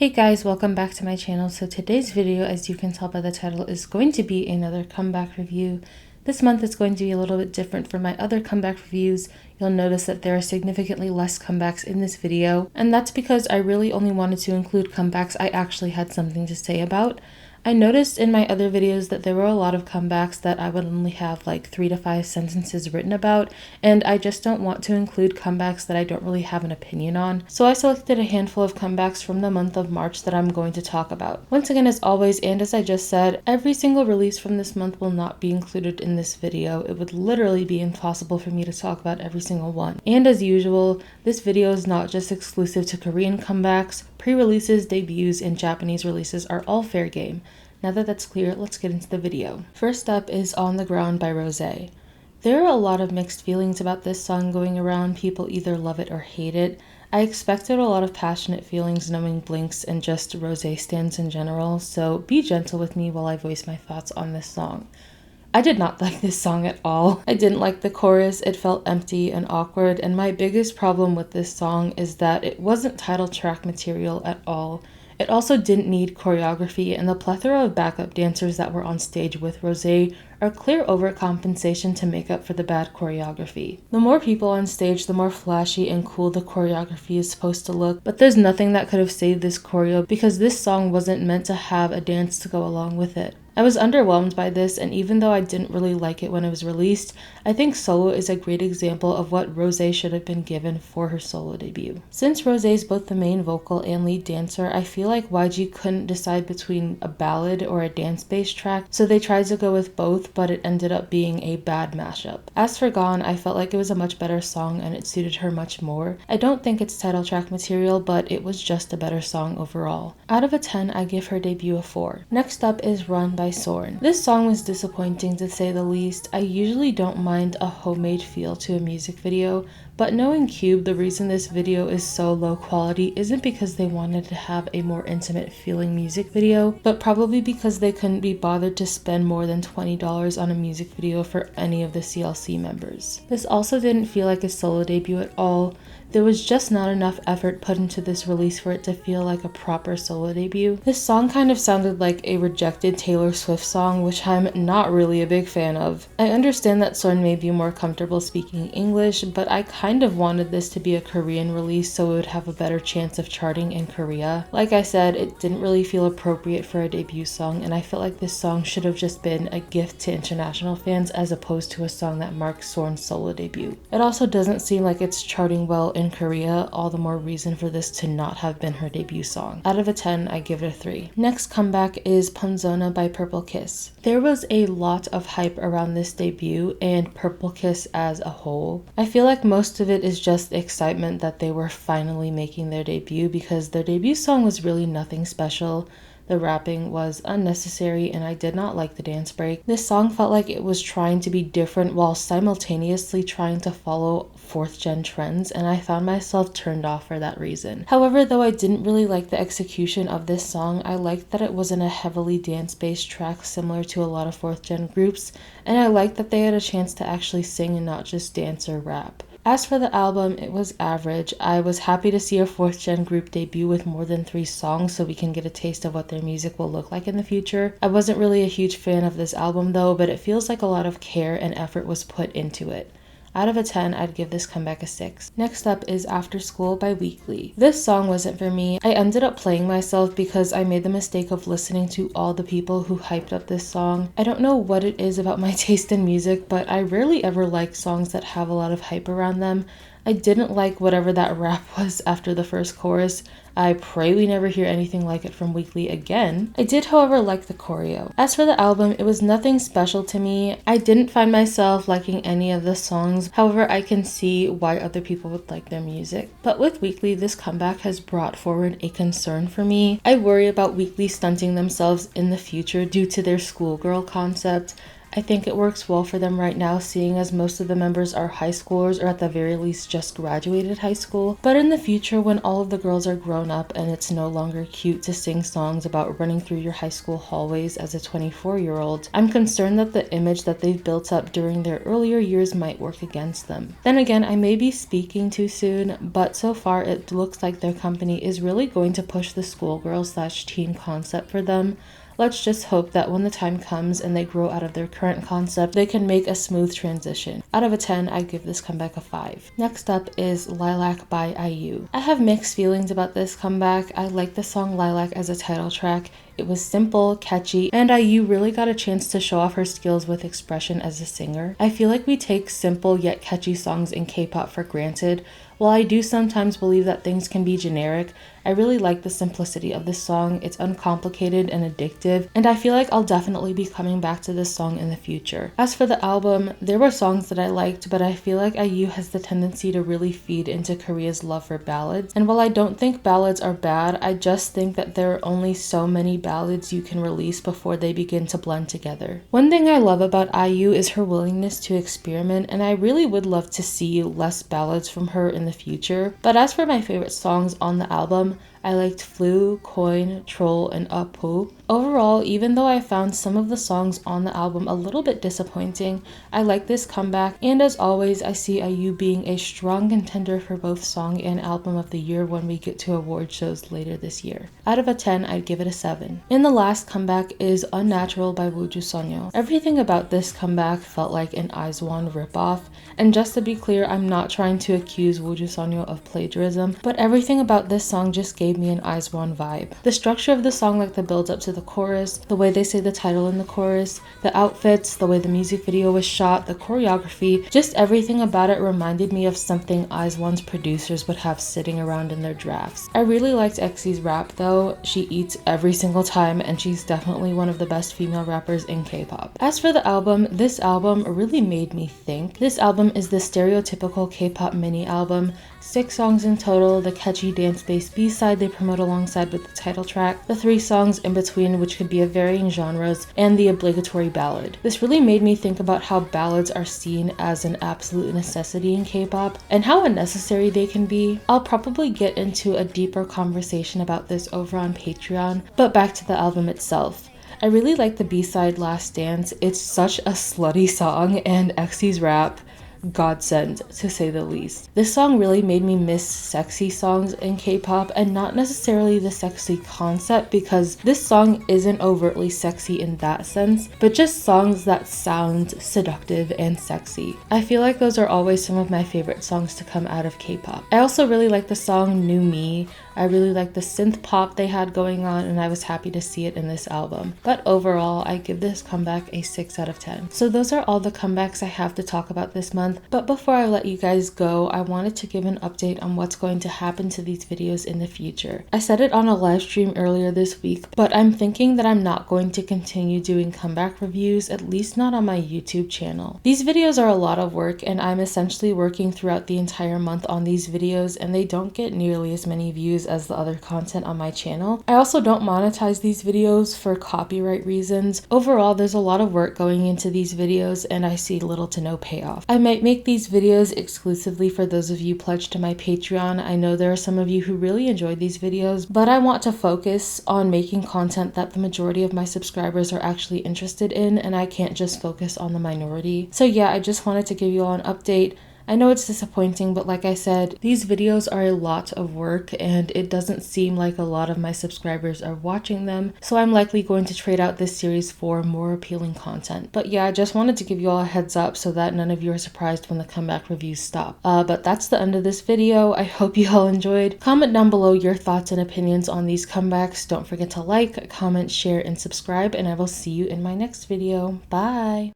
Hey guys, welcome back to my channel. So today's video, as you can tell by the title, is going to be another comeback review. This month is going to be a little bit different from my other comeback reviews. You'll notice that there are significantly less comebacks in this video, and that's because I really only wanted to include comebacks I actually had something to say about. I noticed in my other videos that there were a lot of comebacks that I would only have like 3 to 5 sentences written about, and I just don't want to include comebacks that I don't really have an opinion on. So I selected a handful of comebacks from the month of March that I'm going to talk about. Once again, as always, and as I just said, every single release from this month will not be included in this video. It would literally be impossible for me to talk about every single one. And as usual, this video is not just exclusive to Korean comebacks. Pre-releases, debuts, and Japanese releases are all fair game. Now that that's clear, let's get into the video. First up is On the Ground by Rosa. There are a lot of mixed feelings about this song going around. People either love it or hate it. I expected a lot of passionate feelings knowing Blinks and just Rosa stans in general, so be gentle with me while I voice my thoughts on this song. I did not like this song at all. I didn't like the chorus, it felt empty and awkward, and my biggest problem with this song is that it wasn't title track material at all. It also didn't need choreography, and the plethora of backup dancers that were on stage with Rosé are clear overcompensation to make up for the bad choreography. The more people on stage, the more flashy and cool the choreography is supposed to look, but there's nothing that could have saved this choreo because this song wasn't meant to have a dance to go along with it. I was underwhelmed by this, and even though I didn't really like it when it was released, I think Solo is a great example of what Rosé should have been given for her solo debut. Since Rosé is both the main vocal and lead dancer, I feel like YG couldn't decide between a ballad or a dance-based track, so they tried to go with both, but it ended up being a bad mashup. As for Gone, I felt like it was a much better song and it suited her much more. I don't think it's title track material, but it was just a better song overall. Out of a 10, I give her debut a 4. Next up is Run by seulrene. This song was disappointing to say the least. I usually don't mind a homemade feel to a music video, but knowing Cube, the reason this video is so low quality isn't because they wanted to have a more intimate feeling music video, but probably because they couldn't be bothered to spend more than $20 on a music video for any of the CLC members. This also didn't feel like a solo debut at all. There was just not enough effort put into this release for it to feel like a proper solo debut. This song kind of sounded like a rejected Taylor Swift song, which I'm not really a big fan of. I understand that seulrene may be more comfortable speaking English, but I kind of wanted this to be a Korean release so it would have a better chance of charting in Korea. Like I said, it didn't really feel appropriate for a debut song, and I felt like this song should have just been a gift to international fans as opposed to a song that marks seulrene's solo debut. It also doesn't seem like it's charting well in Korea, all the more reason for this to not have been her debut song. Out of a 10, I give it a 3. Next comeback is Ponzona by Purple Kiss. There was a lot of hype around this debut and Purple Kiss as a whole. I feel like most of it is just excitement that they were finally making their debut because their debut song was really nothing special. The rapping was unnecessary and I did not like the dance break. This song felt like it was trying to be different while simultaneously trying to follow 4th gen trends, and I found myself turned off for that reason. However, though I didn't really like the execution of this song, I liked that it wasn't a heavily dance-based track similar to a lot of 4th gen groups, and I liked that they had a chance to actually sing and not just dance or rap. As for the album, it was average. I was happy to see a 4th gen group debut with more than 3 songs so we can get a taste of what their music will look like in the future. I wasn't really a huge fan of this album though, but it feels like a lot of care and effort was put into it. Out of a 10, I'd give this comeback a 6. Next up is After School by Weekly. This song wasn't for me. I ended up playing myself because I made the mistake of listening to all the people who hyped up this song. I don't know what it is about my taste in music, but I rarely ever like songs that have a lot of hype around them. I didn't like whatever that rap was after the first chorus. I pray we never hear anything like it from Weekly again. I did, however, like the choreo. As for the album, it was nothing special to me. I didn't find myself liking any of the songs. However, I can see why other people would like their music. But with Weekly, this comeback has brought forward a concern for me. I worry about Weekly stunting themselves in the future due to their schoolgirl concept. I think it works well for them right now, seeing as most of the members are high schoolers or at the very least just graduated high school. But in the future, when all of the girls are grown up and it's no longer cute to sing songs about running through your high school hallways as a 24-year-old, I'm concerned that the image that they've built up during their earlier years might work against them. Then again, I may be speaking too soon, but so far it looks like their company is really going to push the schoolgirl/teen concept for them. Let's just hope that when the time comes and they grow out of their current concept, they can make a smooth transition. Out of a 10, I give this comeback a 5. Next up is Lilac by IU. I have mixed feelings about this comeback. I like the song Lilac as a title track. It was simple, catchy, and IU really got a chance to show off her skills with expression as a singer. I feel like we take simple yet catchy songs in K-pop for granted. While I do sometimes believe that things can be generic, I really like the simplicity of this song. It's uncomplicated and addictive, and I feel like I'll definitely be coming back to this song in the future. As for the album, there were songs that I liked, but I feel like IU has the tendency to really feed into Korea's love for ballads. And while I don't think ballads are bad, I just think that there are only so many ballads you can release before they begin to blend together. One thing I love about IU is her willingness to experiment, and I really would love to see less ballads from her in the future. But as for my favorite songs on the album, I liked Flu, Coin, Troll, and Uppo. Overall, even though I found some of the songs on the album a little bit disappointing, I like this comeback, and as always, I see IU being a strong contender for both Song and Album of the Year when we get to award shows later this year. Out of a 10, I'd give it a 7. And the last comeback is Unnatural by Woju Sonyo. Everything about this comeback felt like an IZ*ONE ripoff, and just to be clear, I'm not trying to accuse Woju Sonyo of plagiarism, but everything about this song just gave me an IZ*ONE vibe. The structure of the song, like the build up to the chorus, the way they say the title in the chorus, the outfits, the way the music video was shot, the choreography, just everything about it reminded me of something IZ*ONE's producers would have sitting around in their drafts. I really liked EXI's rap though. She eats every single time, and she's definitely one of the best female rappers in K-pop. As for the album, this album really made me think. This album is the stereotypical K-pop mini album. 6 songs in total, the catchy dance-based B-side they promote alongside with the title track, the 3 songs in between which could be of varying genres, and the obligatory ballad. This really made me think about how ballads are seen as an absolute necessity in K-pop and how unnecessary they can be. I'll probably get into a deeper conversation about this over on Patreon, but back to the album itself. I really like the B-side Last Dance. It's such a slutty song, and EXI's rap, godsend to say the least. This song really made me miss sexy songs in K-pop, and not necessarily the sexy concept, because this song isn't overtly sexy in that sense, but just songs that sound seductive and sexy. I feel like those are always some of my favorite songs to come out of K-pop. I also really like the song New Me. I really like the synth pop they had going on, and I was happy to see it in this album. But overall, I give this comeback a 6 out of 10. So those are all the comebacks I have to talk about this month. But before I let you guys go, I wanted to give an update on what's going to happen to these videos in the future. I said it on a live stream earlier this week, but I'm thinking that I'm not going to continue doing comeback reviews, at least not on my YouTube channel. These videos are a lot of work, and I'm essentially working throughout the entire month on these videos, and they don't get nearly as many views as the other content on my channel. I also don't monetize these videos for copyright reasons. Overall, there's a lot of work going into these videos, and I see little to no payoff. I might make these videos exclusively for those of you pledged to my Patreon. I know there are some of you who really enjoyed these videos, but I want to focus on making content that the majority of my subscribers are actually interested in, and I can't just focus on the minority. So yeah, I just wanted to give you all an update. I know it's disappointing, but like I said, these videos are a lot of work, and it doesn't seem like a lot of my subscribers are watching them, so I'm likely going to trade out this series for more appealing content. But yeah, I just wanted to give you all a heads up so that none of you are surprised when the comeback reviews stop. But that's the end of this video. I hope you all enjoyed. Comment down below your thoughts and opinions on these comebacks. Don't forget to like, comment, share, and subscribe, and I will see you in my next video. Bye!